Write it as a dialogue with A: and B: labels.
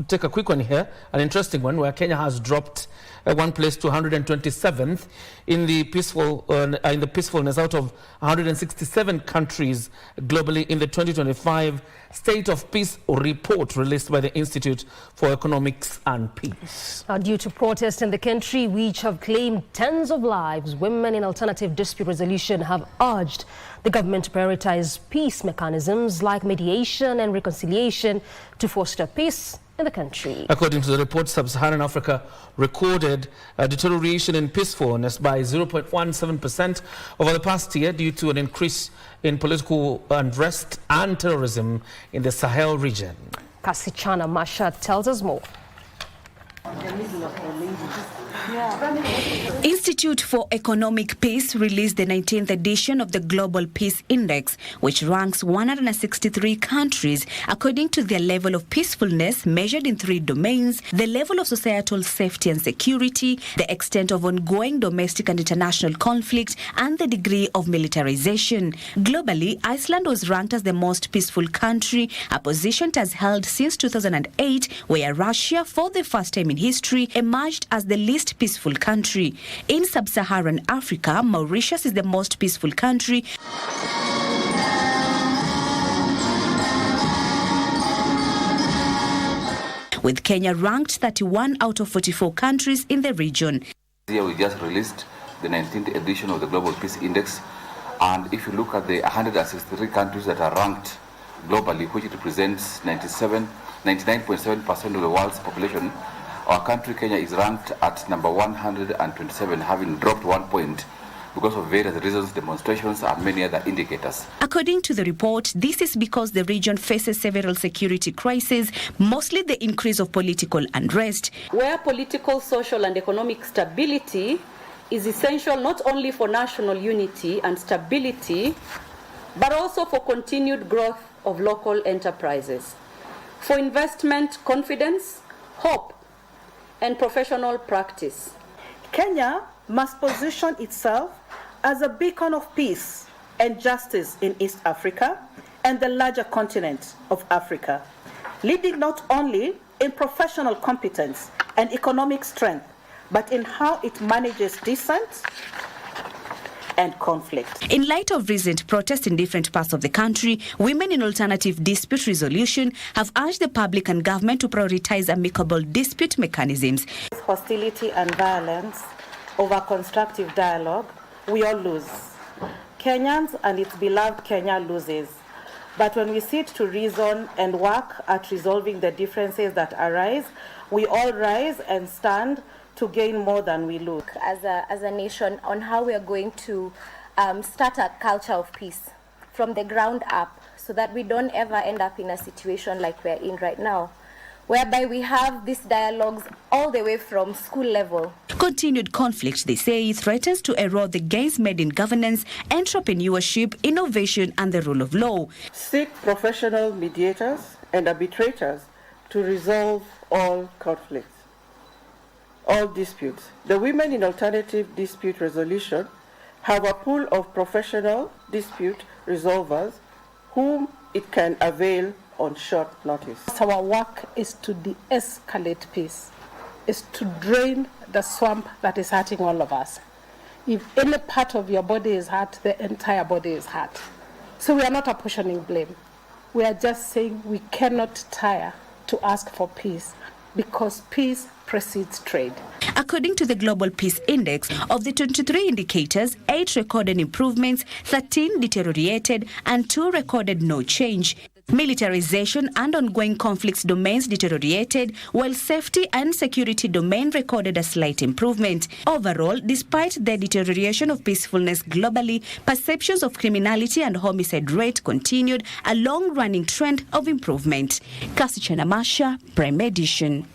A: take a quick one here, an interesting one, where Kenya has dropped one place to 127th in the peacefulness out of 167 countries globally in the 2025 State of Peace report released by the Institute for Economics and Peace.
B: Due to protests in the country which have claimed tens of lives, women in alternative dispute resolution have urged the government to prioritize peace mechanisms like mediation and reconciliation to foster peace in the country.
A: According to the report, Sub-Saharan Africa recorded a deterioration in peacefulness by 0.17% over the past year due to an increase in political unrest and terrorism in the Sahel region.
B: Kasichana Masha tells us more.
C: Institute for Economic Peace released the 19th edition of the Global Peace Index, which ranks 163 countries according to their level of peacefulness measured in 3 domains: the level of societal safety and security, the extent of ongoing domestic and international conflict, and the degree of militarization. Globally, Iceland was ranked as the most peaceful country, a position it has held since 2008, where Russia, for the first time in history, emerged as the least peaceful country. In Sub-Saharan Africa, Mauritius is the most peaceful country, with Kenya ranked 31 out of 44 countries in the region.
D: Here we just released the 19th edition of the Global Peace Index, and if you look at the 163 countries that are ranked globally, which represents 99.7% of the world's population, our country, Kenya, is ranked at number 127, having dropped 1 point because of various reasons, demonstrations, and many other indicators.
C: According to the report, this is because the region faces several security crises, mostly the increase of political unrest.
E: Where political, social, and economic stability is essential not only for national unity and stability, but also for continued growth of local enterprises, for investment, confidence, hope, and professional practice.
F: Kenya must position itself as a beacon of peace and justice in East Africa and the larger continent of Africa, leading not only in professional competence and economic strength, but in how it manages dissent and conflict.
C: In light of recent protests in different parts of the country, women in alternative dispute resolution have urged the public and government to prioritize amicable dispute mechanisms.
F: Hostility and violence over constructive dialogue, we all lose. Kenyans and its beloved Kenya loses. But when we sit to reason and work at resolving the differences that arise, we all rise and stand to gain more than we lose.
G: As a nation, on how we are going to start a culture of peace from the ground up, so that we don't ever end up in a situation like we're in right now, whereby we have these dialogues all the way from school level.
C: Continued conflict, they say, threatens to erode the gains made in governance, entrepreneurship, innovation, and the rule of law.
F: Seek professional mediators and arbitrators to resolve all conflicts, all disputes. The women in alternative dispute resolution have a pool of professional dispute resolvers whom it can avail on short notice.
H: Our work is to de-escalate peace, is to drain the swamp that is hurting all of us. If any part of your body is hurt, the entire body is hurt. So we are not apportioning blame. We are just saying we cannot tire to ask for peace, because peace precedes trade.
C: According to the Global Peace Index, of the 23 indicators, 8 recorded improvements, 13 deteriorated, and 2 recorded no change. Militarization and ongoing conflicts domains deteriorated, while safety and security domain recorded a slight improvement. Overall, despite the deterioration of peacefulness globally, perceptions of criminality and homicide rate continued a long-running trend of improvement. Kasichana Masha, Prime Edition.